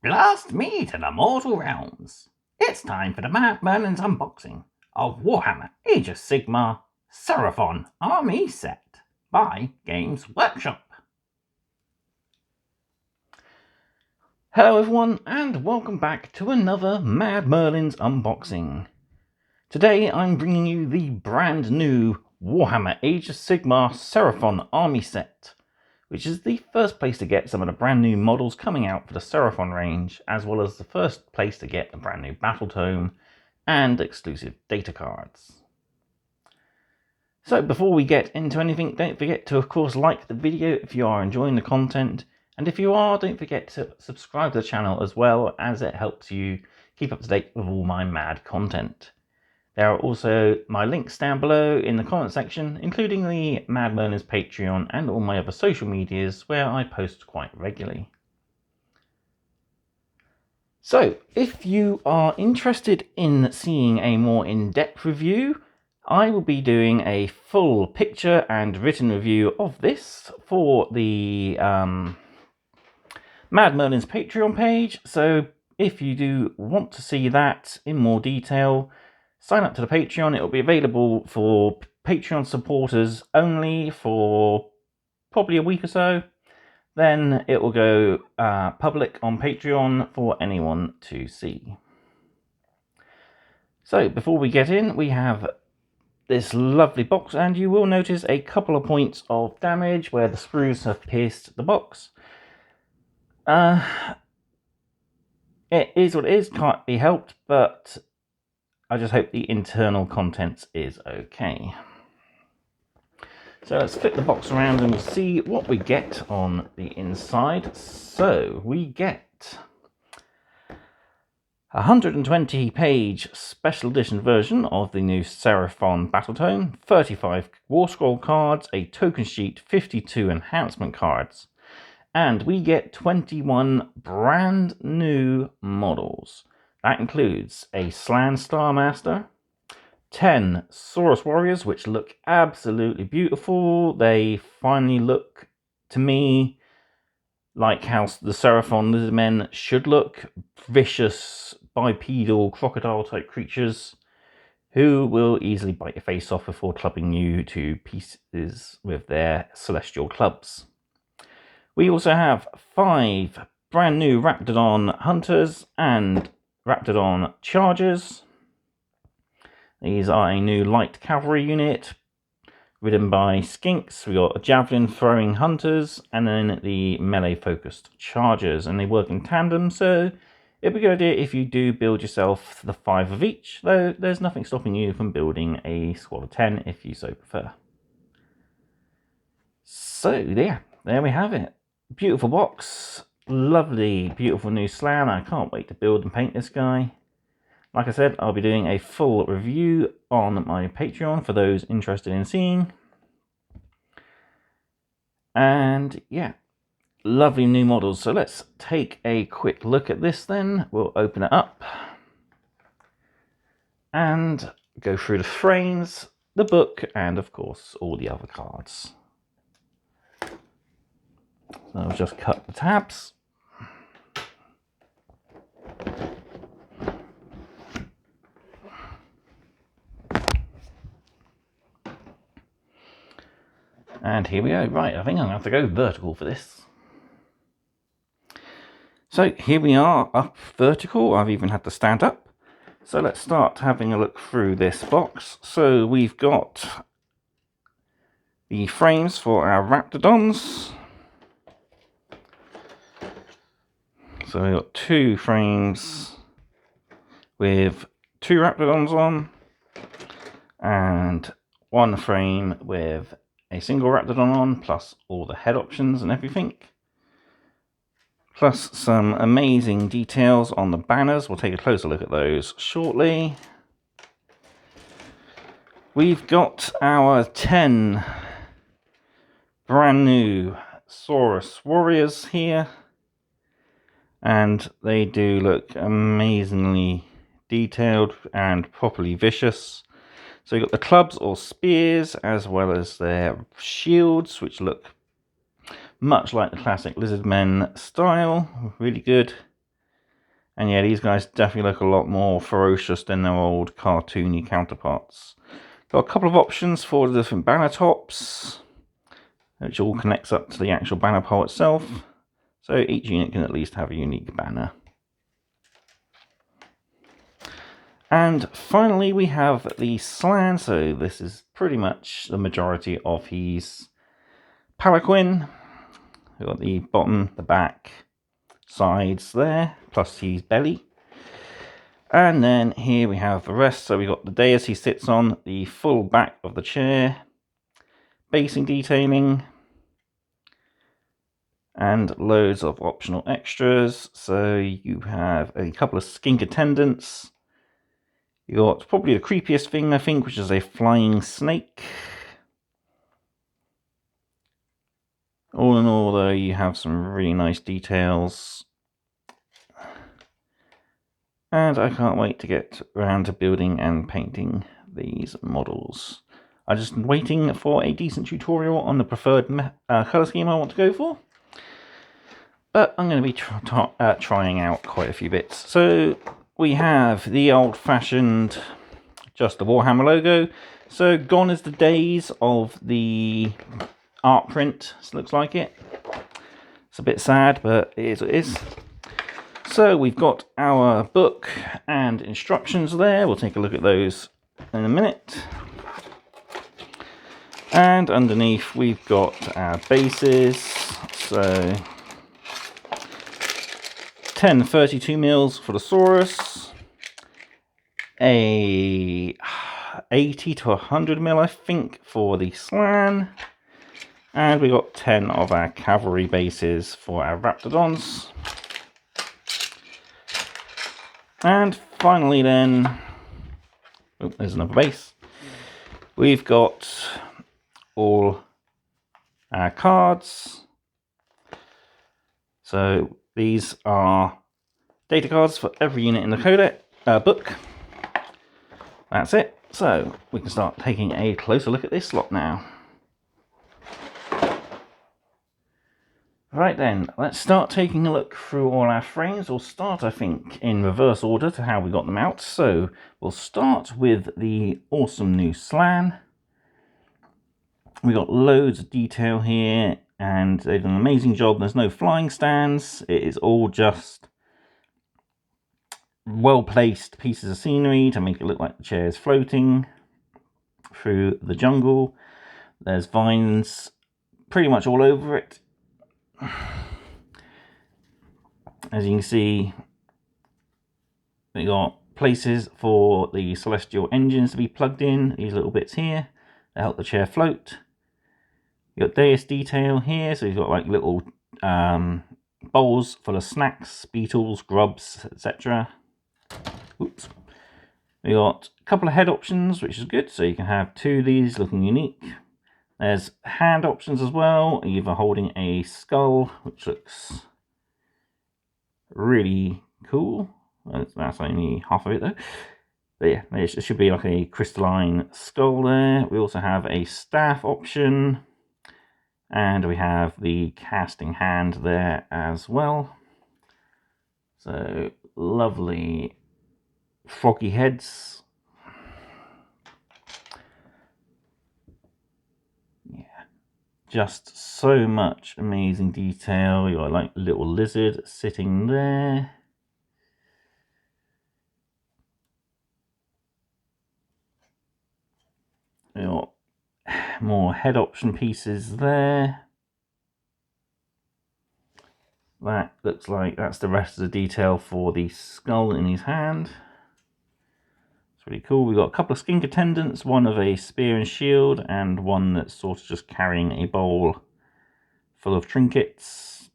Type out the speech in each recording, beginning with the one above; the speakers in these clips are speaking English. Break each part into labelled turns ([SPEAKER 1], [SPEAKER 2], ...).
[SPEAKER 1] Blast me to the mortal realms. It's time for the Mad Merlins unboxing of Warhammer Age of Sigmar Seraphon Army Set by Games Workshop. Hello everyone and welcome back to another Mad Merlins unboxing. Today I'm bringing you the brand new Warhammer Age of Sigmar Seraphon Army Set, which is the first place to get some of the brand new models coming out for the Seraphon range, as well as the first place to get the brand new Battletome and exclusive data cards. So before we get into anything, don't forget to of course like the video if you are enjoying the content, and if you are, don't forget to subscribe to the channel as well, as it helps you keep up to date with all my mad content. There are also my links down below in the comment section, including the Mad Merlins Patreon and all my other social medias where I post quite regularly. So, if you are interested in seeing a more in-depth review, I will be doing a full picture and written review of this for the Mad Merlins Patreon page. So, if you do want to see that in more detail, sign up to the Patreon. It will be available for Patreon supporters only for probably a week or so. Then it will go public on Patreon for anyone to see. So before we get in, we have this lovely box, and you will notice a couple of points of damage where the screws have pierced the box. It is what it is, can't be helped, but I just hope the internal contents is okay. So let's flip the box around and we'll see what we get on the inside. So we get a 120-page special edition version of the new Seraphon Battletome, 35 War Scroll cards, a token sheet, 52 enhancement cards, and we get 21 brand new models. That includes a Slan Star Master, 10 Saurus Warriors, which look absolutely beautiful. They finally look, to me, like how the Seraphon Lizard Men should look. Vicious, bipedal, crocodile-type creatures who will easily bite your face off before clubbing you to pieces with their celestial clubs. We also have 5 brand new Raptidon Hunters and Raptidon Chargers. These are a new light cavalry unit ridden by Skinks. We got javelin throwing hunters and then the melee focused chargers, and they work in tandem, so it'd be a good idea if you do build yourself the 5 of each, though there's nothing stopping you from building a squad of 10 if you so prefer. So yeah, there we have it. Beautiful box, lovely, beautiful new Slan. I can't wait to build and paint this guy. Like I said, I'll be doing a full review on my Patreon for those interested in seeing. And yeah, lovely new models. So let's take a quick look at this then. We'll open it up and go through the frames, the book, and of course all the other cards. So I'll just cut the tabs. And here we go. Right, I think I'm going to have to go vertical for this. So here we are, up vertical. I've even had to stand up. So let's start having a look through this box. So we've got the frames for our Raptidons. So we've got 2 frames with 2 Raptidons on, and 1 frame with a single Raptidon on, plus all the head options and everything. Plus some amazing details on the banners. We'll take a closer look at those shortly. We've got our 10 brand new Saurus Warriors here. And they do look amazingly detailed and properly vicious. So you've got the clubs or spears, as well as their shields, which look much like the classic Lizard Men style. Really good. And yeah, these guys definitely look a lot more ferocious than their old cartoony counterparts. Got a couple of options for the different banner tops, which all connects up to the actual banner pole itself. So each unit can at least have a unique banner. And finally we have the Slan. So this is pretty much the majority of his palanquin. We've got the bottom, the back, sides there, plus his belly. And then here we have the rest. So we've got the dais he sits on, the full back of the chair, basing detailing, and loads of optional extras. So you have a couple of skink attendants. You got probably the creepiest thing, I think, which is a flying snake. All in all, though, you have some really nice details. And I can't wait to get around to building and painting these models. I'm just waiting for a decent tutorial on the preferred colour scheme I want to go for. But I'm going to be trying out quite a few bits. So we have the old-fashioned, just the Warhammer logo. So gone is the days of the art print, this looks like it. It's a bit sad, but it is what it is. So we've got our book and instructions there. We'll take a look at those in a minute. And underneath we've got our bases. So 10 32mm for the Saurus, a 80 to 100mm I think for the Slan, and we got 10 of our cavalry bases for our Raptidons. And finally then, oh, there's another base. We've got all our cards. So these are data cards for every unit in the codex book. That's it. So we can start taking a closer look at this lot now. Right then, let's start taking a look through all our frames. We'll start, I think, in reverse order to how we got them out. So we'll start with the awesome new Slan. We got loads of detail here, and they've done an amazing job. There's no flying stands. It is all just well-placed pieces of scenery to make it look like the chair is floating through the jungle. There's vines pretty much all over it. As you can see, we got places for the celestial engines to be plugged in, these little bits here to help the chair float. You got dais detail here, so you've got like little bowls full of snacks, beetles, grubs, etc. Oops. We got a couple of head options, which is good, so you can have two of these looking unique. There's hand options as well, either holding a skull, which looks really cool. That's only half of it though. But yeah, there should be like a crystalline skull there. We also have a staff option, and we have the casting hand there as well. So lovely froggy heads. Just so much amazing detail. You got like a little lizard sitting there. You got more head option pieces there. That looks like that's the rest of the detail for the skull in his hand. It's really cool. We've got a couple of skink attendants, one of a spear and shield, and one that's sort of just carrying a bowl full of trinkets.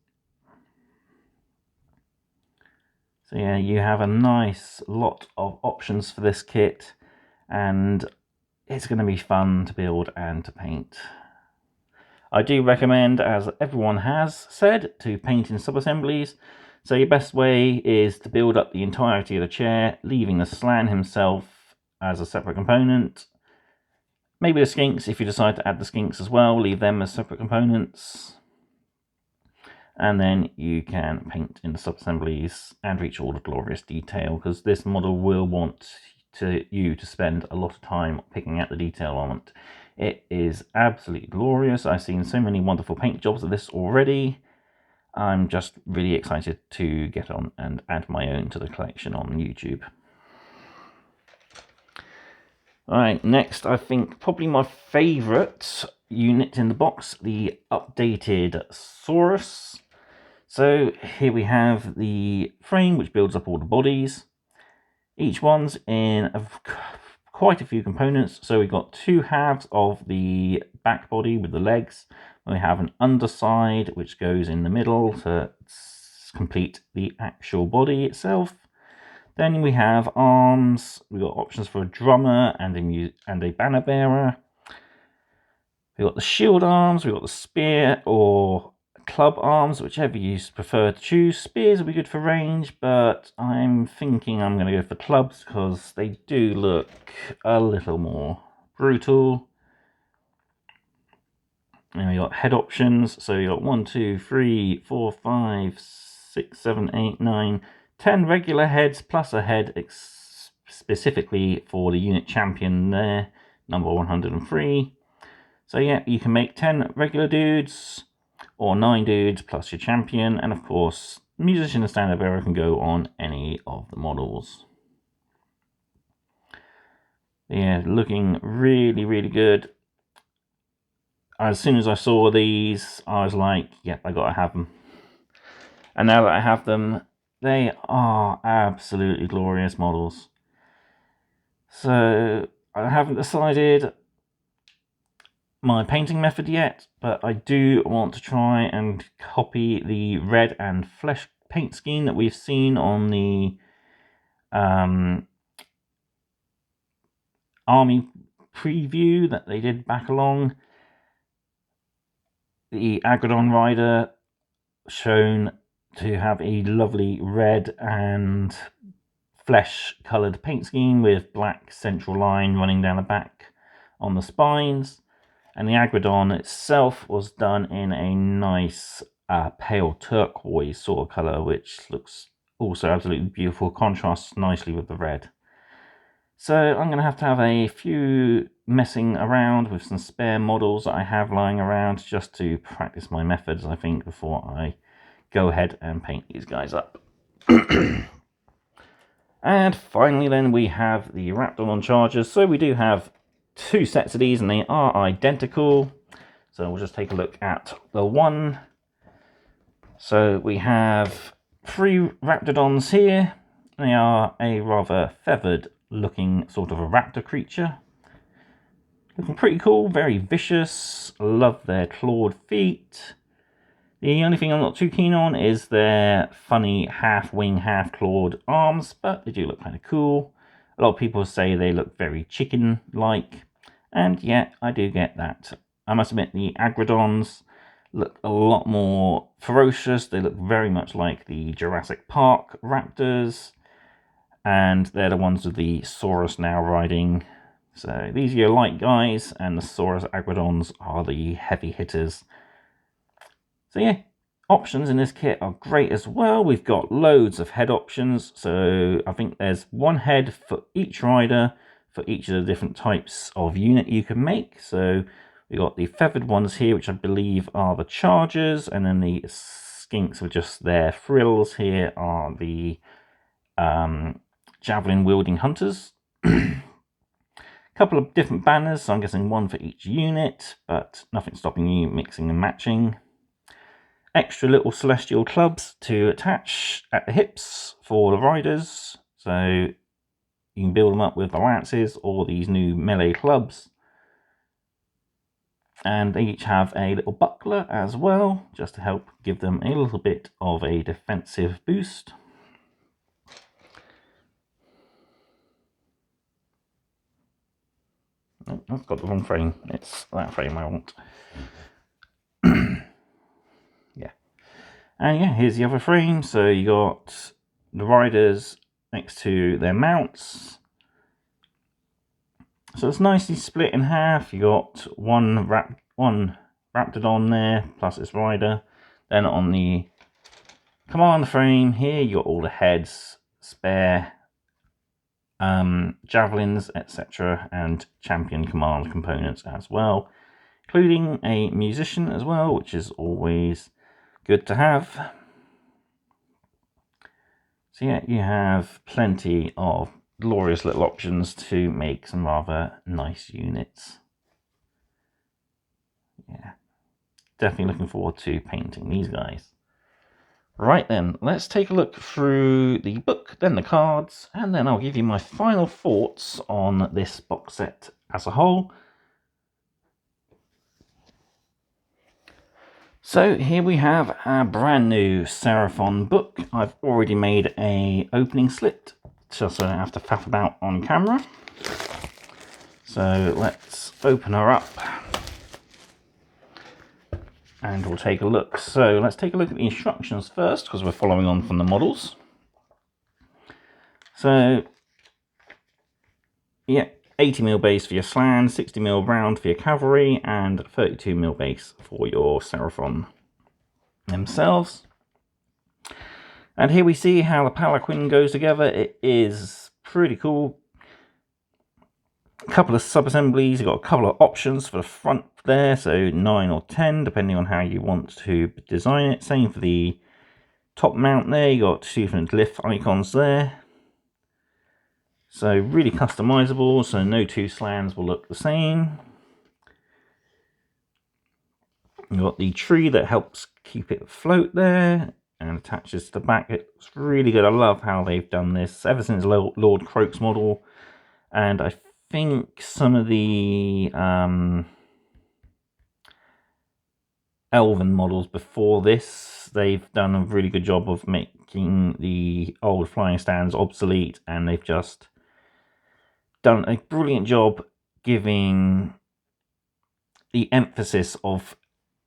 [SPEAKER 1] So yeah, you have a nice lot of options for this kit, and it's going to be fun to build and to paint. I do recommend, as everyone has said, to paint in sub-assemblies. So your best way is to build up the entirety of the chair, leaving the Slan himself as a separate component. Maybe the skinks, if you decide to add the skinks as well, leave them as separate components. and then you can paint in the sub-assemblies and reach all the glorious detail, because this model will want you to spend a lot of time picking out the detail on it. It is absolutely glorious. I've seen so many wonderful paint jobs of this already. I'm just really excited to get on and add my own to the collection on YouTube. Alright, next I think probably my favourite unit in the box, the updated Saurus. So here we have the frame which builds up all the bodies. Each one's in quite a few components. So we've got two halves of the back body with the legs. We have an underside which goes in the middle to complete the actual body itself. Then we have arms. We've got options for a drummer and a banner bearer. We've got the shield arms, we've got the spear or club arms, whichever you prefer to choose. Spears will be good for range, but I'm thinking I'm going to go for clubs because they do look a little more brutal. And we got head options, so you got 1, 2, 3, 4, 5, 6, 7, 8, 9, 10 regular heads plus a head specifically for the unit champion there, number 103. So yeah, you can make 10 regular dudes or 9 dudes plus your champion, and of course, musician and standard bearer can go on any of the models. Yeah, looking really, really good. As soon as I saw these, I was like, yep, I gotta have them. And now that I have them, they are absolutely glorious models. So I haven't decided my painting method yet, but I do want to try and copy the red and flesh paint scheme that we've seen on the army preview that they did back along. The Agrodon rider shown to have a lovely red and flesh coloured paint scheme with black central line running down the back on the spines. And the Agrodon itself was done in a nice pale turquoise sort of colour, which looks also absolutely beautiful, contrasts nicely with the red. So I'm going to have a few messing around with some spare models that I have lying around just to practice my methods, I think, before I go ahead and paint these guys up. And finally then we have the Raptidon Chargers. So we do have 2 sets of these and they are identical. So we'll just take a look at the one. So we have 3 Raptidons here. They are a rather feathered looking sort of a raptor creature. Looking pretty cool, very vicious. Love their clawed feet. The only thing I'm not too keen on is their funny half wing, half clawed arms, but they do look kind of cool. A lot of people say they look very chicken-like, and yeah, I do get that. I must admit the Agrodons look a lot more ferocious. They look very much like the Jurassic Park raptors, and they're the ones with the Saurus now riding. So these are your light guys, and the Saurus Agrodons are the heavy hitters. So yeah, options in this kit are great as well. We've got loads of head options. So I think there's 1 head for each rider for each of the different types of unit you can make. So we've got the feathered ones here, which I believe are the Chargers, and then the skinks with just their frills here are the javelin wielding hunters. Couple of different banners, so I'm guessing 1 for each unit, but nothing stopping you mixing and matching. Extra little celestial clubs to attach at the hips for the riders, so you can build them up with the lances or these new melee clubs. And they each have a little buckler as well, just to help give them a little bit of a defensive boost. Oh, I've got the wrong frame. It's that frame I want. Yeah. And yeah, here's the other frame. So you got the riders next to their mounts. So it's nicely split in half. You got one Raptidon there, plus its rider. Then on the command frame here, you got all the heads, spare javelins, etc., and champion command components as well, including a musician as well, which is always good to have. So yeah, you have plenty of glorious little options to make some rather nice units. Yeah, definitely looking forward to painting these guys. Right then, let's take a look through the book, then the cards, and then I'll give you my final thoughts on this box set as a whole. So here we have a brand new Seraphon book. I've already made a opening slit, just so I don't have to faff about on camera. So let's open her up and we'll take a look. So let's take a look at the instructions first, because we're following on from the models. So yeah, 80mm base for your slan, 60mm round for your cavalry, and 32mm base for your Seraphon themselves. And here we see how the palanquin goes together. It is pretty cool. A couple of sub-assemblies, you've got a couple of options for the front there, so 9 or 10, depending on how you want to design it. Same for the top mount there, you got 2 different glyph icons there. So really customizable, so no two slans will look the same. You've got the tree that helps keep it afloat there and attaches to the back. It's really good. I love how they've done this ever since Lord Croak's model, and I think some of the Elven models before this, they've done a really good job of making the old flying stands obsolete, and they've just done a brilliant job giving the emphasis of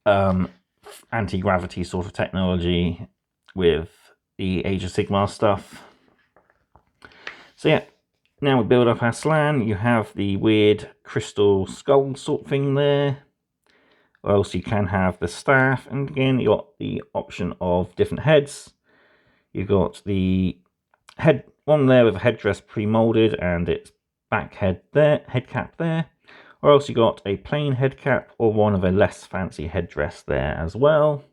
[SPEAKER 1] anti-gravity sort of technology with the Age of Sigmar stuff. So yeah, now we build up our slan. You have the weird crystal skull sort of thing there, or else you can have the staff, and again you got the option of different heads. You've got the head one there with a headdress pre-molded and its back head cap there, or else you got a plain head cap or one of a less fancy headdress there as well.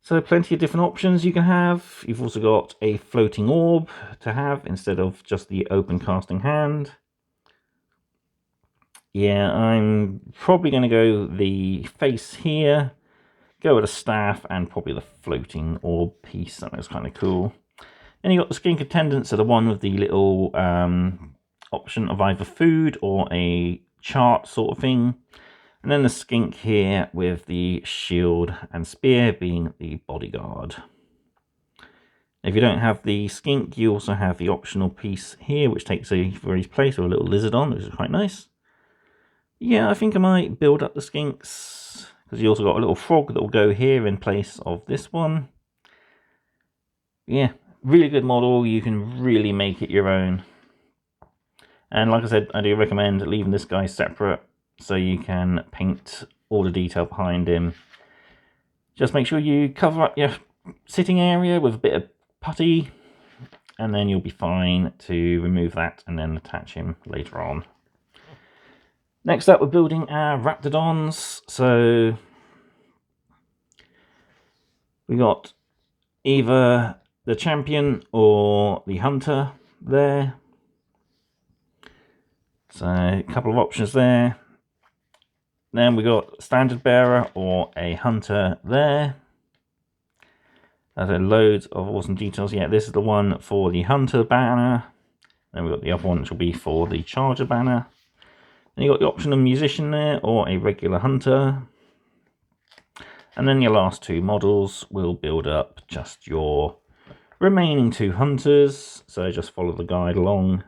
[SPEAKER 1] So plenty of different options you can have. You've also got a floating orb to have instead of just the open casting hand. Yeah, I'm probably going to go the face here, go with a staff, and probably the floating orb piece. That looks kind of cool. Then you got the skink attendants, so the one with the little option of either food or a chart sort of thing. And then the skink here with the shield and spear being the bodyguard. If you don't have the skink, you also have the optional piece here, which takes for his place, or a little lizard on, which is quite nice. Yeah, I think I might build up the skinks, because you also got a little frog that will go here in place of this one. Yeah, really good model. You can really make it your own. And like I said, I do recommend leaving this guy separate so you can paint all the detail behind him. Just make sure you cover up your sitting area with a bit of putty, and then you'll be fine to remove that and then attach him later on. Next up, we're building our Raptidons. So we got either the champion or the hunter there. So a couple of options there. Then we got standard bearer or a hunter there. There's loads of awesome details. Yeah, this is the one for the hunter banner. Then we've got the other one which will be for the charger banner. Then you got the option of musician there or a regular hunter. And then your last two models will build up just your remaining two hunters. So just follow the guide along.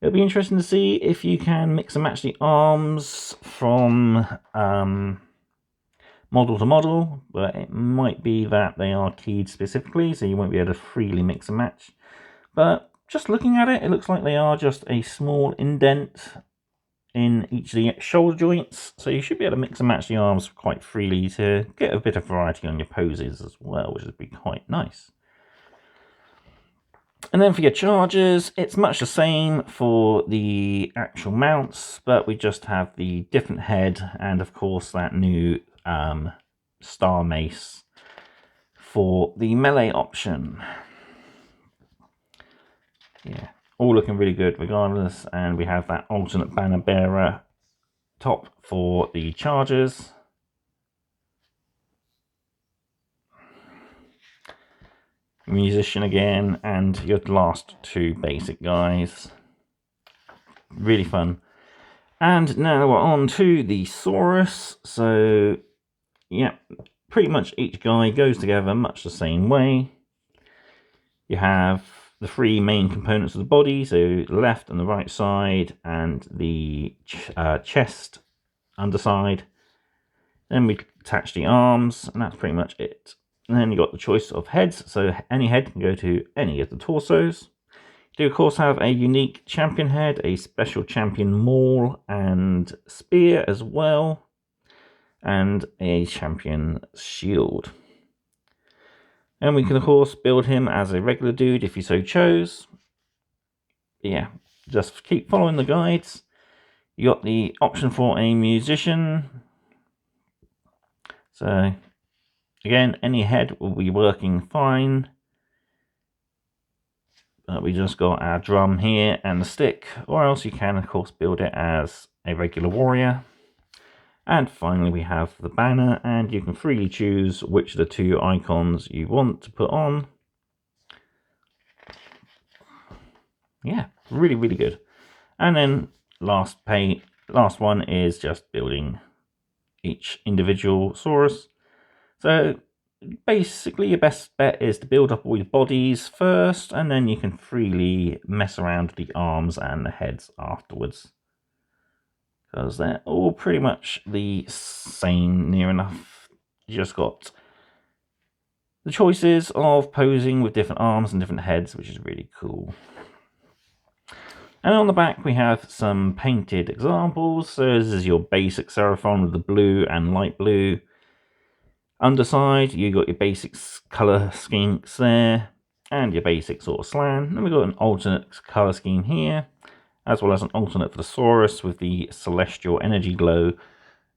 [SPEAKER 1] It'll be interesting to see if you can mix and match the arms from model to model, but it might be that they are keyed specifically, so you won't be able to freely mix and match. But just looking at it, it looks like they are just a small indent in each of the shoulder joints, so you should be able to mix and match the arms quite freely to get a bit of variety on your poses as well, which would be quite nice. And then for your chargers, it's much the same for the actual mounts, but we just have the different head and of course that new star mace for the melee option. Yeah, all looking really good regardless, and we have that alternate banner bearer top for the chargers. Musician again, and your last two basic guys. Really fun. And now we're on to the Saurus. So yeah, pretty much each guy goes together much the same way. You have the three main components of the body, so the left and the right side, and the chest underside. Then we attach the arms, and that's pretty much it. And then you got the choice of heads, so any head can go to any of the torsos. You do of course have a unique champion head, a special champion maul and spear as well, and a champion shield. And we can of course build him as a regular dude if you so chose. Yeah, just keep following the guides. You got the option for a musician. So again, any head will be working fine. But we just got our drum here and the stick, or else you can of course build it as a regular warrior. And finally we have the banner, and you can freely choose which of the two icons you want to put on. Yeah, really, really good. And then last one is just building each individual Saurus. So basically your best bet is to build up all your bodies first, and then you can freely mess around with the arms and the heads afterwards, because they're all pretty much the same near enough. You just got the choices of posing with different arms and different heads, which is really cool. And on the back we have some painted examples. So this is your basic Seraphon with the blue and light blue. Underside, you got your basic colour schemes there, and your basic sort of slan. Then we've got an alternate colour scheme here, as well as an alternate for the Saurus with the celestial energy glow.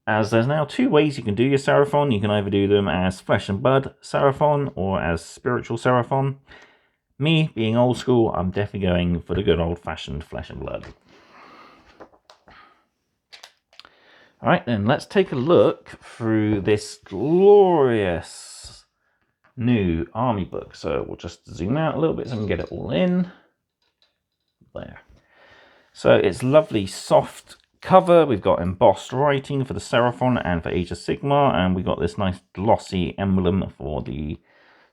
[SPEAKER 1] As there's now two ways you can do your Seraphon. You can either do them as flesh and blood Seraphon or as spiritual Seraphon. Me, being old school, I'm definitely going for the good old-fashioned flesh and blood. Alright then, let's take a look through this glorious new army book. So we'll just zoom out a little bit so we can get it all in. There. So it's lovely soft cover. We've got embossed writing for the Seraphon and for Age of Sigmar, and we've got this nice glossy emblem for the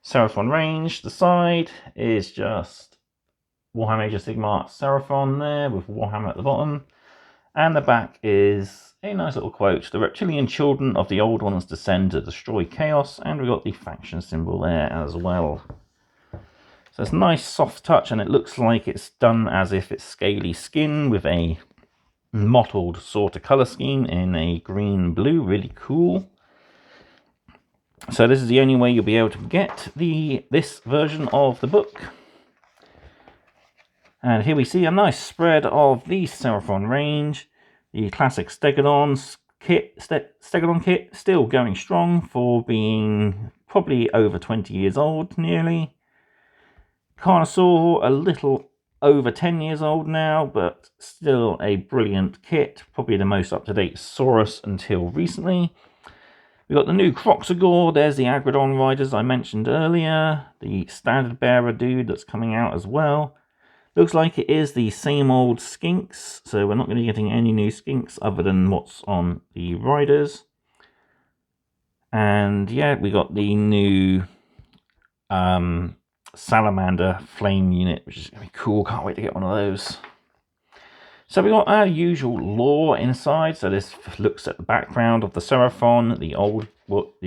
[SPEAKER 1] Seraphon range. The side is just Warhammer Age of Sigmar Seraphon there with Warhammer at the bottom. And the back is a nice little quote. The reptilian children of the old ones descend to destroy chaos. And we've got the faction symbol there as well. So it's a nice soft touch, and it looks like it's done as if it's scaly skin with a mottled sort of colour scheme in a green blue. Really cool. So this is the only way you'll be able to get this version of the book. And here we see a nice spread of the Seraphon range. The classic Stegodon kit, still going strong for being probably over 20 years old, nearly. Carnosaur, a little over 10 years old now, but still a brilliant kit. Probably the most up-to-date Saurus until recently. We've got the new Croxagore. There's the Agrodon riders I mentioned earlier. The standard bearer dude that's coming out as well. Looks like it is the same old skinks, so we're not going to be getting any new skinks other than what's on the riders. And yeah, we got the new Salamander flame unit, which is going to be cool. Can't wait to get one of those. So we got our usual lore inside. So this looks at the background of the Seraphon, the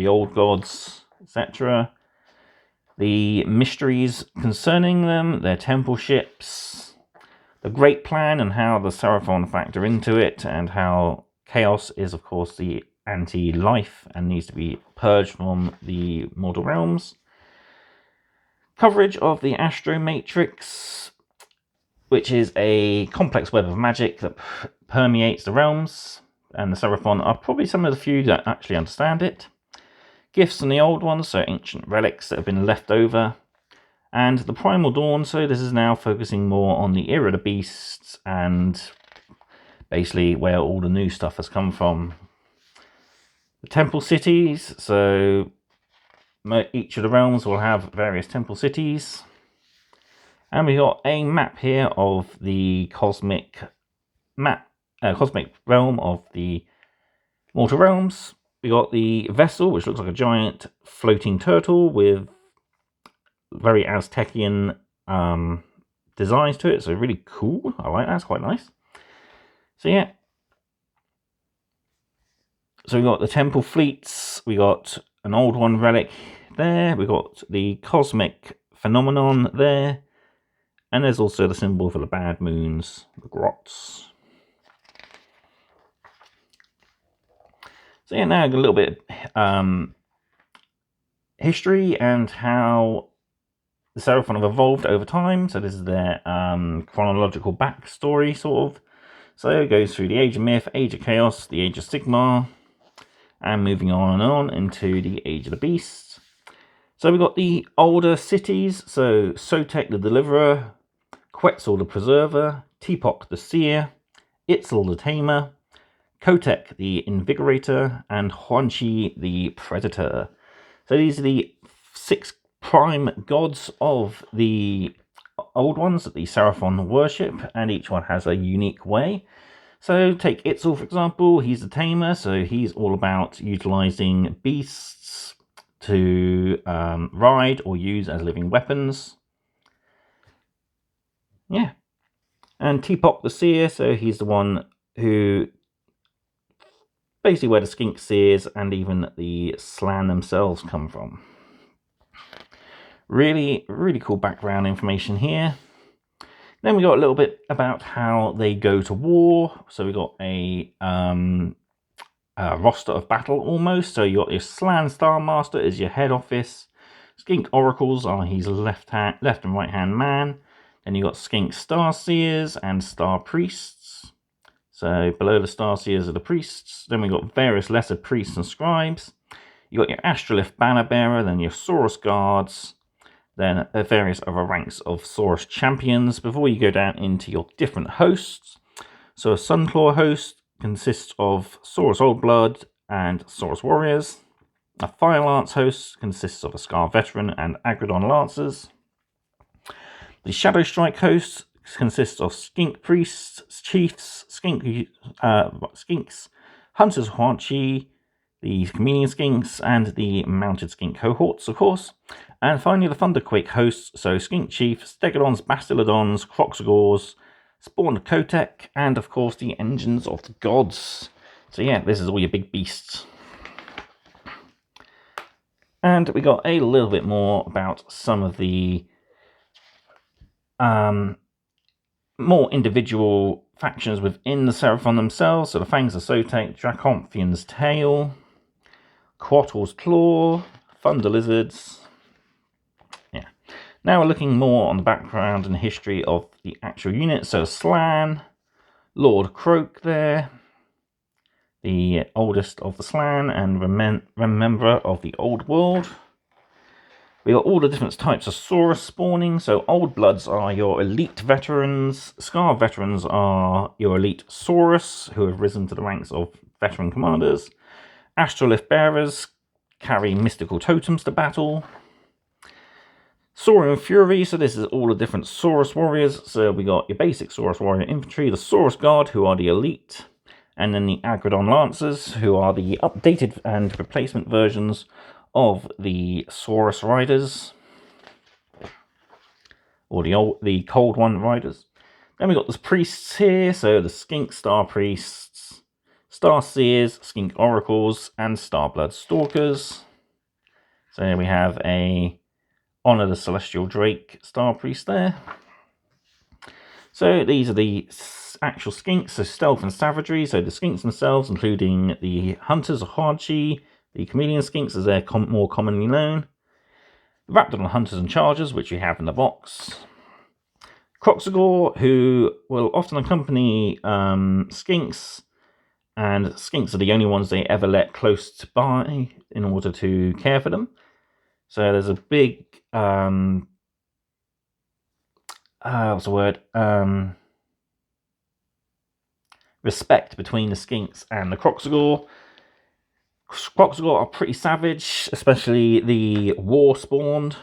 [SPEAKER 1] old gods, etc. The mysteries concerning them, their temple ships, the Great Plan and how the Seraphon factor into it, and how chaos is, of course, the anti-life and needs to be purged from the mortal realms. Coverage of the Astro Matrix, which is a complex web of magic that permeates the realms, and the Seraphon are probably some of the few that actually understand it. Gifts from the old ones, so ancient relics that have been left over. And the Primal Dawn, so this is now focusing more on the Era of the Beasts and basically where all the new stuff has come from. The Temple Cities, so each of the realms will have various temple cities. And we got a map here of the cosmic realm of the mortal realms. We got the vessel, which looks like a giant floating turtle with very Aztecian designs to it, so really cool. I like that, it's quite nice. So yeah, so we got the temple fleets, we got an old one relic there, we got the cosmic phenomenon there, and there's also the symbol for the bad moons, the grots. So yeah, now a little bit history and how the Seraphon have evolved over time. So this is their chronological backstory, sort of. So it goes through the Age of Myth, Age of Chaos, the Age of Sigmar, and moving on and on into the Age of the Beasts. So we've got the older cities, so Sotek the Deliverer, Quetzal the Preserver, Teapot the Seer, Itzel the Tamer, Kotek the Invigorator, and Huanchi the Predator. So these are the 6 prime gods of the old ones that the Seraphon worship, and each one has a unique way. So take Itzel, for example. He's the tamer, so he's all about utilizing beasts to ride or use as living weapons. Yeah. And Teapot the Seer, so he's the one who basically where the skink seers and even the Slan themselves come from. Really, really cool background information here. Then we got a little bit about how they go to war. So we got a roster of battle almost. So you got your Slan Star Master as your head office. Skink Oracles are his left and right hand man. Then you got Skink Star Seers and Star Priests. So below the Star Seers are the priests. Then we got various lesser priests and scribes. You got your Astrolith Banner Bearer, then your Saurus Guards, then various other ranks of Saurus champions before you go down into your different hosts. So a Sunclaw host consists of Saurus Old Blood and Saurus Warriors. A Fire Lance host consists of a Scar Veteran and Agrodon Lancers. The Shadow Strike host consists of Skink Priests, Chiefs, Skinks, Hunters Huanchi, the Chameleon Skinks, and the Mounted Skink cohorts, of course. And finally, the Thunderquake hosts, so Skink Chiefs, Stegodons, Bastillodons, Croxagors, Spawned Kotek, and of course the Engines of the Gods. So yeah, this is all your big beasts. And we got a little bit more about some of the more individual factions within the Seraphon themselves. So the Fangs of Sotek, Draconthion's Tail, Quattle's Claw, Thunder Lizards. Yeah. Now we're looking more on the background and history of the actual unit. So Slan, Lord Croak there, the oldest of the Slan and rememberer of the Old World. We got all the different types of Saurus spawning. So Old Bloods are your elite veterans. Scar Veterans are your elite Saurus, who have risen to the ranks of veteran commanders. Astrolith Bearers carry mystical totems to battle. Saurian Fury, so this is all the different Saurus Warriors. So we got your basic Saurus Warrior Infantry, the Saurus Guard, who are the elite, and then the Agrodon Lancers, who are the updated and replacement versions of the Saurus Riders, or the Cold One Riders. Then we got the priests here, so the Skink Star Priests, Star Seers, Skink Oracles, and Starblood Stalkers. So here we have a Honor the Celestial Drake Star Priest there. So these are the actual skinks, so stealth and savagery. So the skinks themselves, including the hunters or Hardchi, the chameleon skinks as they're more commonly known, Raptidon hunters and chargers, which we have in the box, Croxagore, who will often accompany skinks, and skinks are the only ones they ever let close by in order to care for them. So there's a big what's the word? Respect between the skinks and the Croxagore. Croxagore are pretty savage, especially the war spawned.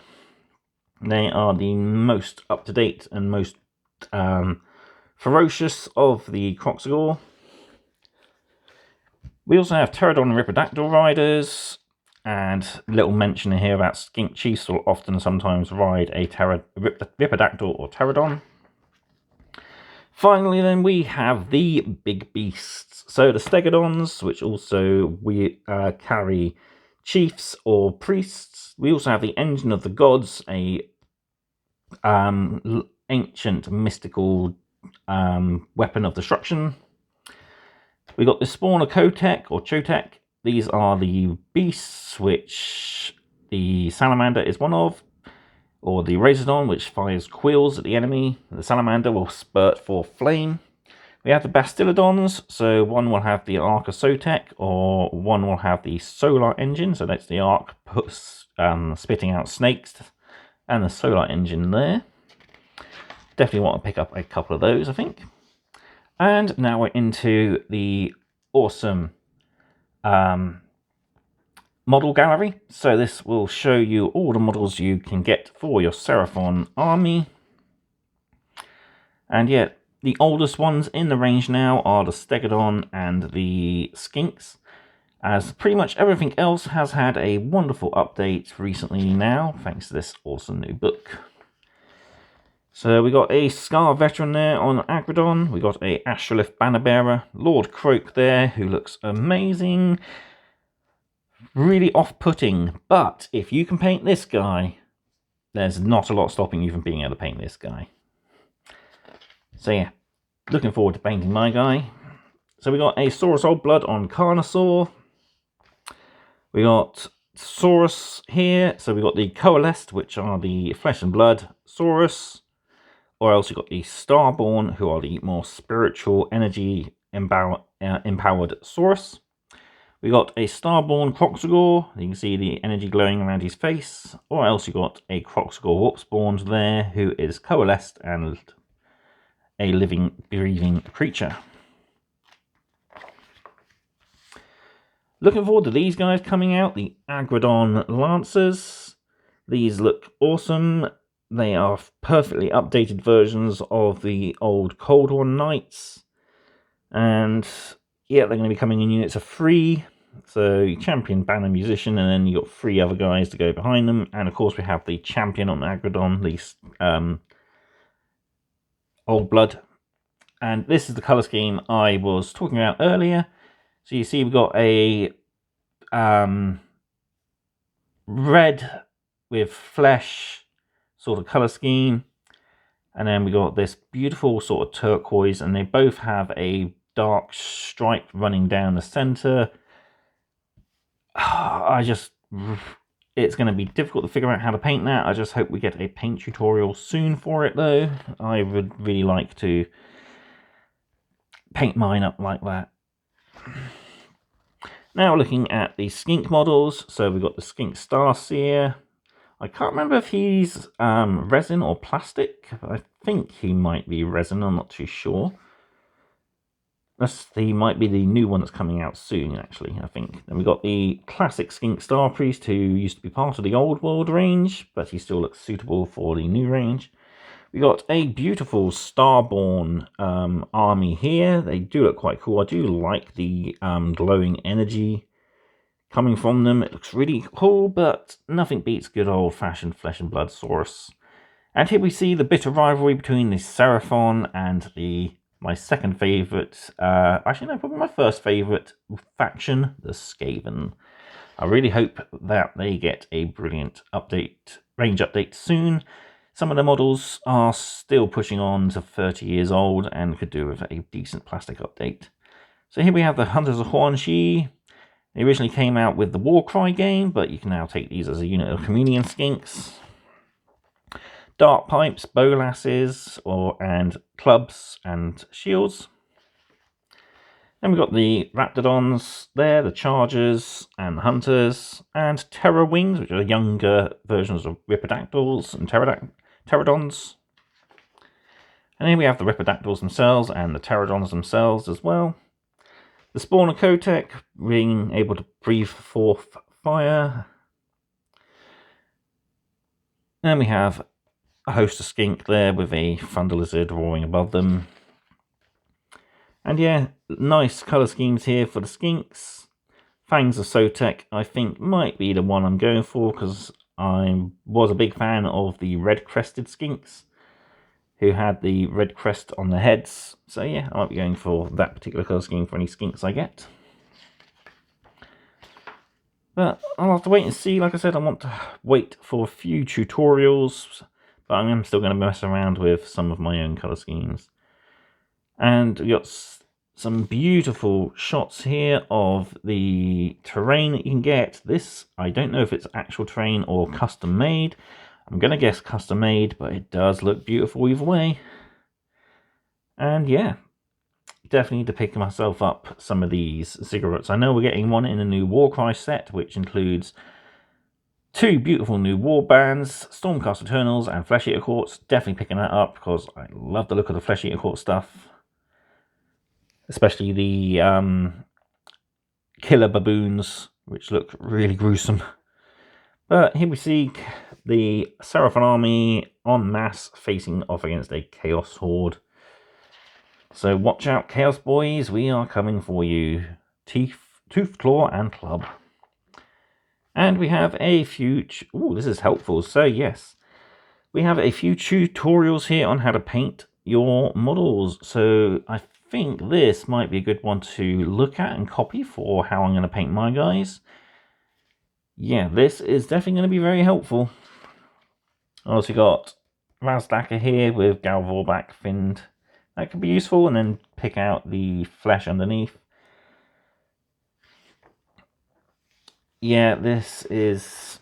[SPEAKER 1] They are the most up to date and most ferocious of the Croxagore. We also have Pterodon and Ripidactyl riders, and a little mention here about skink chiefs will often sometimes ride a Ripidactyl or Pterodon. Finally, then, we have the big beasts. So the Stegodons, which also we carry chiefs or priests. We also have the Engine of the Gods, a ancient mystical weapon of destruction. We got the Spawner Kotek or Chotek. These are the beasts, which the Salamander is one of, or the Razordon, which fires quills at the enemy. The Salamander will spurt forth flame. We have the Bastillodons, so one will have the Arc of Sotek, or one will have the Solar Engine, so that's the Arc spitting out snakes, and the Solar Engine there. Definitely want to pick up a couple of those, I think. And now we're into the awesome model gallery. So this will show you all the models you can get for your Seraphon army. And yet, the oldest ones in the range now are the Stegodon and the Skinks, as pretty much everything else has had a wonderful update recently now, thanks to this awesome new book. So we got a Scar Veteran there on Agrodon. We got a Astrolith Banner Bearer, Lord Croak there, who looks amazing. Really off-putting, but if you can paint this guy, there's not a lot stopping you from being able to paint this guy. So yeah, looking forward to painting my guy. So we got a Saurus Old Blood on Carnosaur. We got Saurus here. So we got the Coalesced, which are the Flesh and Blood Saurus. Or else you got the Starborn, who are the more spiritual energy empowered Saurus. We got a Starborn Croxagore. You can see the energy glowing around his face. Or else you got a Croxagore Warpspawned there, who is coalesced and a living, breathing creature. Looking forward to these guys coming out, the Agrodon Lancers. These look awesome. They are perfectly updated versions of the old Cold War Knights. And yeah, they're going to be coming in units of 3. So Champion, Banner, Musician, and then you got 3 other guys to go behind them. And of course we have the Champion on Agrodon, the Old Blood. And this is the colour scheme I was talking about earlier. So you see we've got a red with flesh sort of colour scheme. And then we got this beautiful sort of turquoise, and they both have a dark stripe running down the centre. It's going to be difficult to figure out how to paint that. I just hope we get a paint tutorial soon for it though. I would really like to paint mine up like that. Now looking at the skink models. So we've got the skink Starseer. I can't remember if he's resin or plastic. I think he might be resin, I'm not too sure. He might be the new one that's coming out soon, actually, I think. Then we got the classic Skink Star Priest, who used to be part of the Old World range, but he still looks suitable for the new range. We got a beautiful Starborn army here. They do look quite cool. I do like the glowing energy coming from them. It looks really cool, but nothing beats good old-fashioned Flesh and Blood Saurus. And here we see the bitter rivalry between the Seraphon and my second favourite, actually no, probably my first favourite faction, the Skaven. I really hope that they get a brilliant range update soon. Some of the models are still pushing on to 30 years old and could do with a decent plastic update. So here we have the Hunters of Huanxi. They originally came out with the Warcry game, but you can now take these as a unit of chameleon skinks. Dart pipes, bowlasses, and clubs and shields. Then we've got the Raptidons there, the Chargers and the Hunters, and Terror Wings, which are younger versions of Ripidactyls and Pterodons. And then we have the Ripidactyls themselves and the Pterodons themselves as well. The Spawner Kotek being able to breathe forth fire. And we have a host of skink there with a thunder lizard roaring above them. And yeah, nice colour schemes here for the skinks. Fangs of Sotek, I think, might be the one I'm going for, because I was a big fan of the red-crested skinks, who had the red crest on their heads. So yeah, I might be going for that particular colour scheme for any skinks I get. But I'll have to wait and see. Like I said, I want to wait for a few tutorials, but I am still going to mess around with some of my own colour schemes. And we got some beautiful shots here of the terrain that you can get. This, I don't know if it's actual terrain or custom made. I'm going to guess custom made, but it does look beautiful either way. And yeah, definitely need to pick myself up some of these ziggurats. I know we're getting one in the new Warcry set, which includes 2 beautiful new warbands, Stormcast Eternals and Flesh Eater Courts. Definitely picking that up because I love the look of the Flesh Eater Court stuff. Especially the killer baboons, which look really gruesome. But here we see the Seraphon army en masse facing off against a Chaos Horde. So watch out, Chaos boys, we are coming for you. Tooth, claw, and club. And we have a few... Ooh, this is helpful. So yes, we have a few tutorials here on how to paint your models. So I think this might be a good one to look at and copy for how I'm going to paint my guys. Yeah, this is definitely going to be very helpful. Also got Razdaka here with Galvorback finned. That could be useful, and then pick out the flesh underneath. Yeah, this is...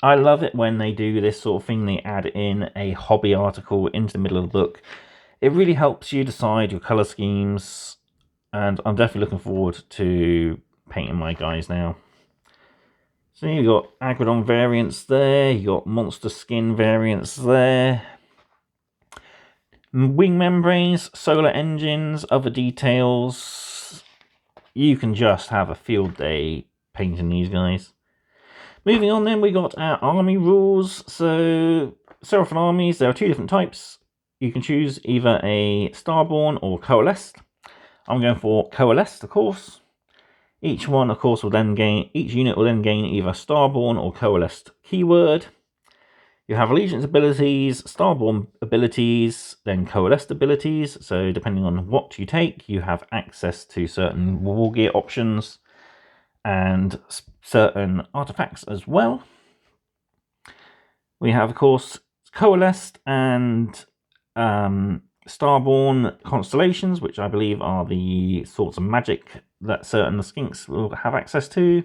[SPEAKER 1] I love it when they do this sort of thing. They add in a hobby article into the middle of the book. It really helps you decide your colour schemes, and I'm definitely looking forward to painting my guys now. So you've got Agrodon variants there, you got monster skin variants there, wing membranes, solar engines, other details. You can just have a field day painting these guys. Moving on then, we got our army rules. So Seraphon armies, there are 2 different types. You can choose either a Starborn or Coalesced. I'm going for Coalesced, of course. Each one, of course, will then gain... Each unit will then gain either Starborn or Coalesced keyword. You have Allegiance abilities, Starborn abilities, then Coalesced abilities. So depending on what you take, you have access to certain war gear options and certain artifacts as well. We have, of course, Coalesced and Starborn constellations, which I believe are the sorts of magic that certain skinks will have access to.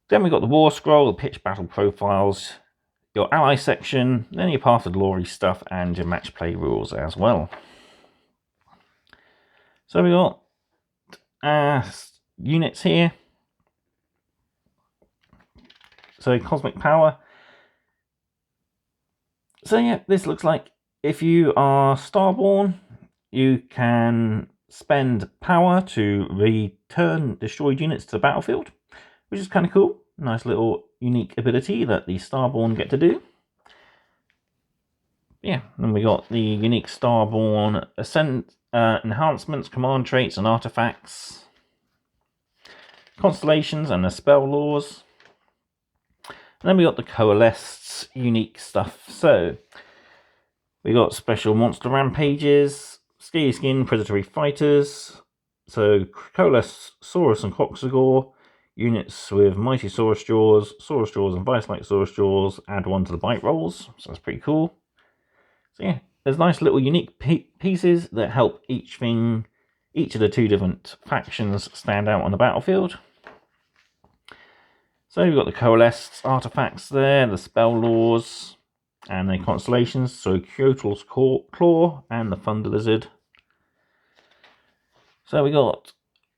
[SPEAKER 1] Then we've got the War Scroll, the pitch battle profiles, your ally section, then your Path of Glory stuff, and your match play rules as well. So we got units here. So Cosmic Power. So yeah, this looks like if you are Starborn, you can spend power to return destroyed units to the battlefield, which is kind of cool. Nice little unique ability that the Starborn get to do. Yeah, and we got the unique Starborn Ascent enhancements, command traits, and artifacts, constellations, and the spell laws. And then we got the Coalesced unique stuff. So we got special monster rampages, scaly skin predatory fighters. So Coalesced Saurus and Coxagor Units with Mighty Saurus Jaws, and Vice-like Saurus Jaws, add one to the bite rolls, so that's pretty cool. So yeah, there's nice little unique pieces that help each of the two different factions stand out on the battlefield. So we've got the coalesced artifacts there, the spell laws, and the constellations. So Kyotal's Claw and the Thunder Lizard. So we got,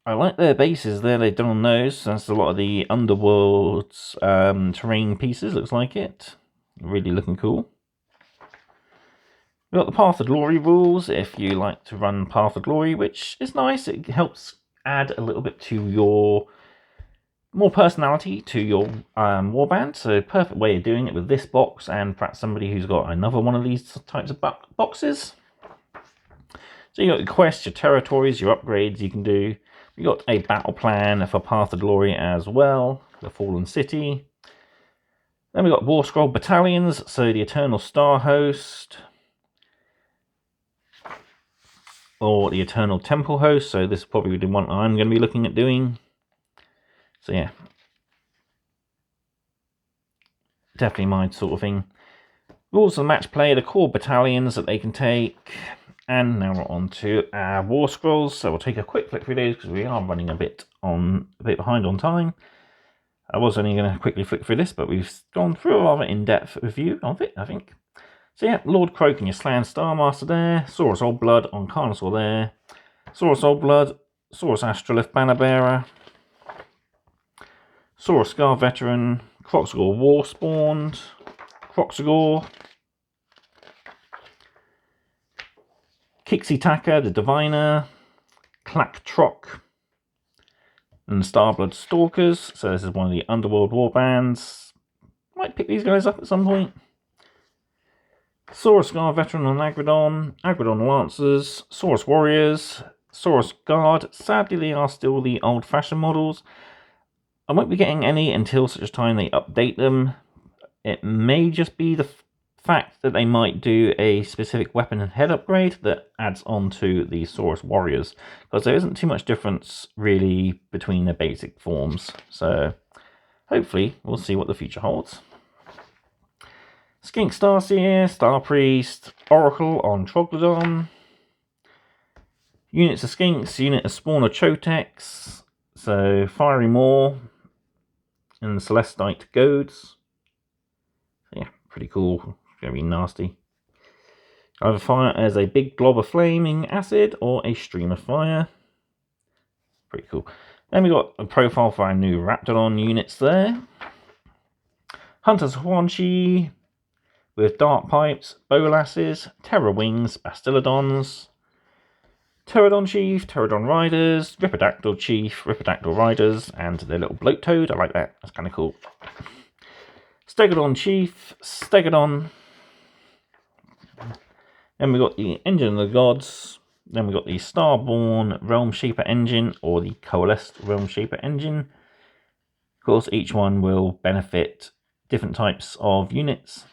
[SPEAKER 1] I like their bases there they've done on those. That's a lot of the Underworld's terrain pieces, looks like it. Really looking cool. We've got the Path of Glory rules, if you like to run Path of Glory, which is nice. It helps add a little bit to your, more personality to your warband. So perfect way of doing it with this box and perhaps somebody who's got another one of these types of boxes. So you got your quests, your territories, your upgrades you can do. You got a battle plan for Path of Glory as well, the Fallen City. Then we got War Scroll battalions, so the Eternal Star Host, or the Eternal Temple Host. So this is probably the one I'm going to be looking at doing. So yeah, definitely my sort of thing. Rules of the match play, the core battalions that they can take. And now we're on to our War Scrolls. So we'll take a quick flick through those because we are running a bit behind on time. I was only going to quickly flick through this, but we've gone through a rather in-depth review of it, I think. So yeah, Lord Croak and your Slan Starmaster there. Saurus Old Blood on Carnosaur there. Saurus Old Blood, Saurus Astrolith Bannerbearer. Saurus Scar Veteran, Kroxigor Warspawned, Kroxigor, Kixie Taka, the Diviner, Clacktrock, and the Starblood Stalkers. So this is one of the Underworld warbands. Might pick these guys up at some point. Saurus Scar Veteran on Agrodon, Agrodon Lancers, Saurus Warriors, Saurus Guard. Sadly, they are still the old-fashioned models. I won't be getting any until such time they update them. It may just be the fact that they might do a specific weapon and head upgrade that adds on to the Saurus Warriors, because there isn't too much difference really between their basic forms. So hopefully we'll see what the future holds. Skink Starseer, Star Priest, Oracle on Troglodon. Units of Skinks, unit of Spawner Chotex. So Fiery Maw and the Celestite Goads. Yeah, pretty cool. It's going to be nasty. Either fire as a big glob of flaming acid or a stream of fire. Pretty cool. Then we got a profile for our new Raptidon units there. Hunters Huanchi with Dark Pipes, Bolasses, Terror Wings, Bastillodons, Pterodon Chief, Pterodon Riders, Ripidactyl Chief, Ripidactyl Riders, and their little bloat toad. I like that. That's kind of cool. Stegodon Chief, Stegodon. Then we got the Engine of the Gods. Then we got the Starborn Realm Shaper Engine, or the Coalesced Realm Shaper Engine. Of course, each one will benefit different types of units.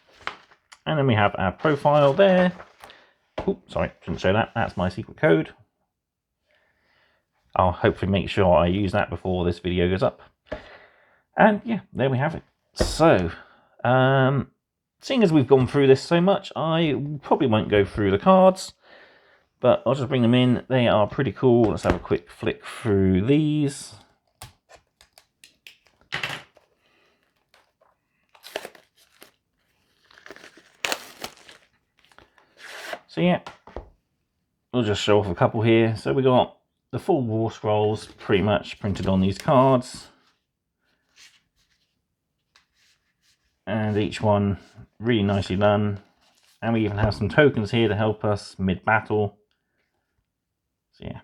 [SPEAKER 1] And then we have our profile there. Oh, sorry, shouldn't show that. That's my secret code. I'll hopefully make sure I use that before this video goes up. And yeah, there we have it. So, seeing as we've gone through this so much, I probably won't go through the cards, but I'll just bring them in. They are pretty cool. Let's have a quick flick through these. So yeah, we'll just show off a couple here. So we got the full War Scrolls pretty much printed on these cards. And each one really nicely done. And we even have some tokens here to help us mid-battle. So yeah.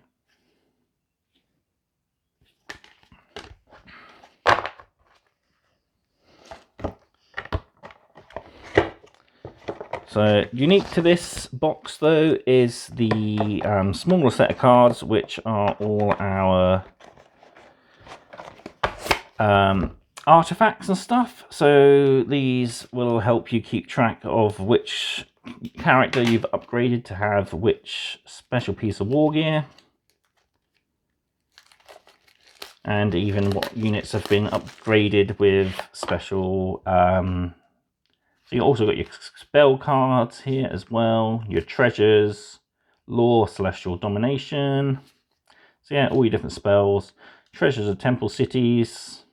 [SPEAKER 1] So unique to this box though is the smaller set of cards, which are all our artifacts and stuff. So these will help you keep track of which character you've upgraded to have which special piece of war gear. and even what units have been upgraded with special. So you also got your spell cards here as well, your treasures, law, celestial domination. So yeah, all your different spells, treasures of temple cities,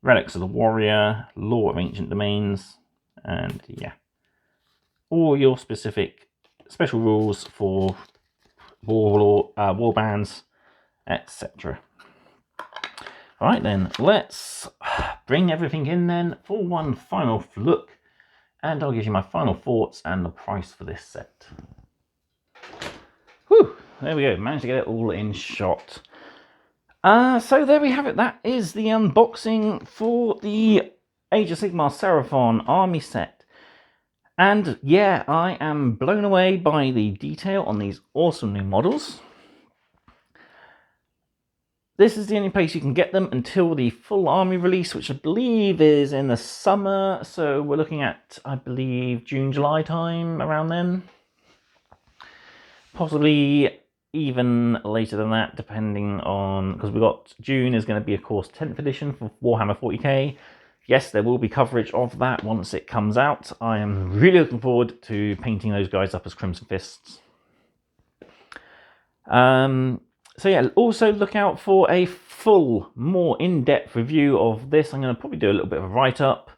[SPEAKER 1] relics of the warrior, law of ancient domains, and yeah, all your specific special rules for war bands, etc. All right then, let's bring everything in then for one final look, and I'll give you my final thoughts and the price for this set. Whew, there we go, managed to get it all in shot. So there we have it, that is the unboxing for the Age of Sigmar Seraphon army set. And yeah, I am blown away by the detail on these awesome new models. This is the only place you can get them until the full army release, which I believe is in the summer. So we're looking at, I believe, June, July time, around then. Possibly even later than that, depending on, because we got June is going to be, of course, 10th edition for Warhammer 40k. Yes, there will be coverage of that once it comes out. I am really looking forward to painting those guys up as Crimson Fists. So yeah, also look out for a full, more in-depth review of this. I'm going to probably do a little bit of a write-up.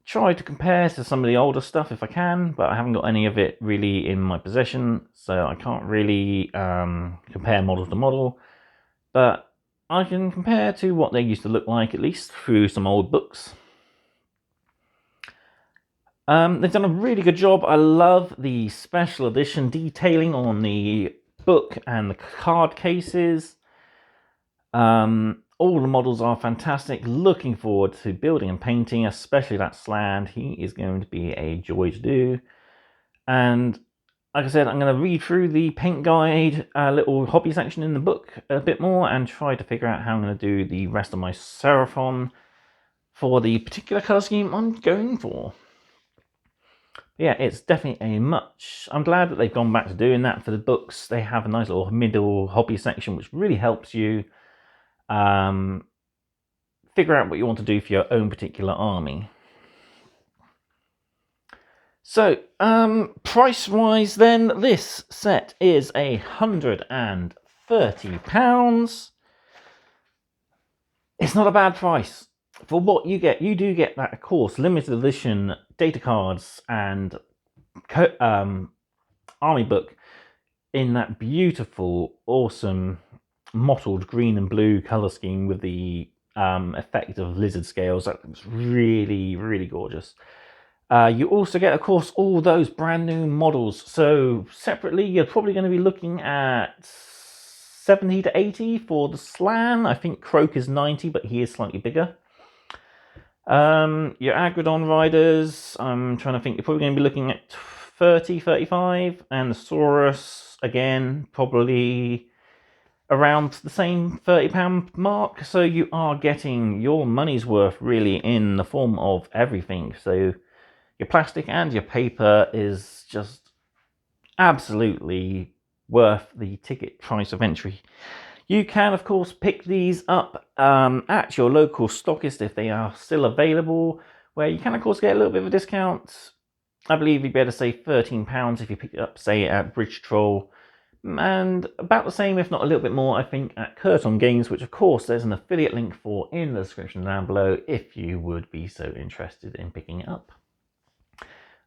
[SPEAKER 1] Try to compare to some of the older stuff if I can, but I haven't got any of it really in my possession, so I can't really compare model to model. But I can compare to what they used to look like, at least through some old books. They've done a really good job. I love the special edition detailing on the book and the card cases. All the models are fantastic. Looking forward to building and painting, especially that Sland. He is going to be a joy to do. And like I said, I'm going to read through the paint guide, little hobby section in the book a bit more, and try to figure out how I'm going to do the rest of my Seraphon for the particular colour scheme I'm going for. Yeah, it's definitely a much... I'm glad that they've gone back to doing that for the books. They have a nice little middle hobby section, which really helps you figure out what you want to do for your own particular army. So, price-wise then, this set is £130. It's not a bad price. For what you get, you do get that, of course, limited edition data cards and army book in that beautiful, awesome, mottled green and blue colour scheme with the effect of lizard scales. That looks really, really gorgeous. You also get, of course, all those brand new models. So separately, you're probably going to be looking at 70 to 80 for the Slan. I think Croak is 90, but he is slightly bigger. Your Agrodon riders, I'm trying to think, you're probably going to be looking at 30, 35. And the Saurus, again, probably around the same £30 mark. So you are getting your money's worth really in the form of everything. So your plastic and your paper is just absolutely worth the ticket price of entry. You can, of course, pick these up at your local stockist if they are still available, where you can, of course, get a little bit of a discount. I believe you'd be able to save £13 if you pick it up, say, at Bridge Troll, and about the same, if not a little bit more, I think, at Curton Games, which, of course, there's an affiliate link for in the description down below if you would be so interested in picking it up.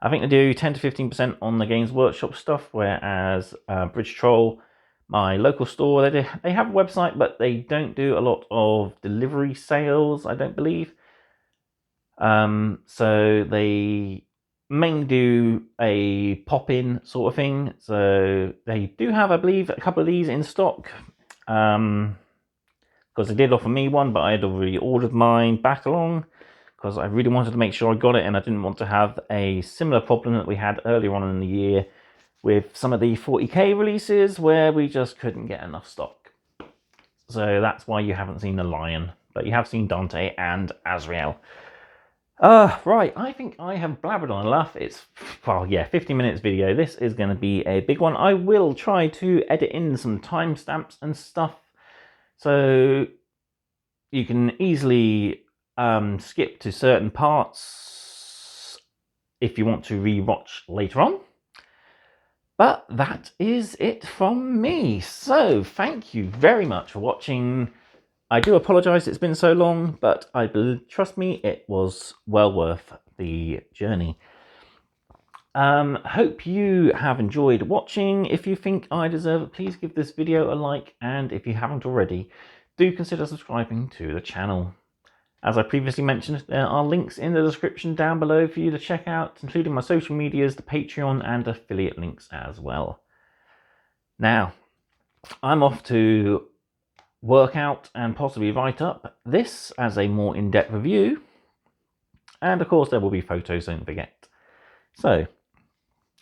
[SPEAKER 1] I think they do 10 to 15% on the Games Workshop stuff, whereas Bridge Troll, my local store, they have a website, but they don't do a lot of delivery sales, I don't believe. So they mainly do a pop-in sort of thing. So they do have, I believe, a couple of these in stock. Because they did offer me one, but I had already ordered mine back along, because I really wanted to make sure I got it, and I didn't want to have a similar problem that we had earlier on in the year with some of the 40k releases where we just couldn't get enough stock. So that's why you haven't seen the Lion, but you have seen Dante and Azrael. Right, I think I have blabbered on enough. It's, well, yeah, 50 minutes video. This is going to be a big one. I will try to edit in some timestamps and stuff, So you can easily skip to certain parts if you want to re-watch later on. But that is it from me. So thank you very much for watching. I do apologise it's been so long, but trust me, it was well worth the journey. Hope you have enjoyed watching. If you think I deserve it, please give this video a like, and if you haven't already, do consider subscribing to the channel. As I previously mentioned, there are links in the description down below for you to check out, including my social medias, the Patreon, and affiliate links as well. Now, I'm off to work out and possibly write up this as a more in-depth review. And of course, there will be photos, don't forget. So,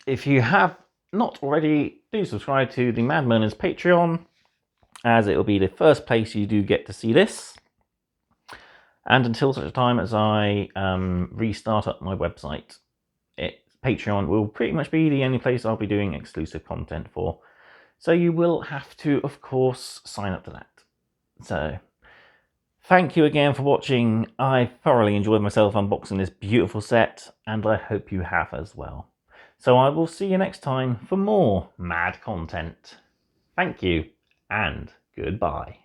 [SPEAKER 1] if you have not already, do subscribe to the Mad Merlins Patreon, as it will be the first place you do get to see this. And until such a time as I restart up my website, Patreon will pretty much be the only place I'll be doing exclusive content for. So you will have to, of course, sign up to that. So, thank you again for watching. I thoroughly enjoyed myself unboxing this beautiful set, and I hope you have as well. So I will see you next time for more mad content. Thank you, and goodbye.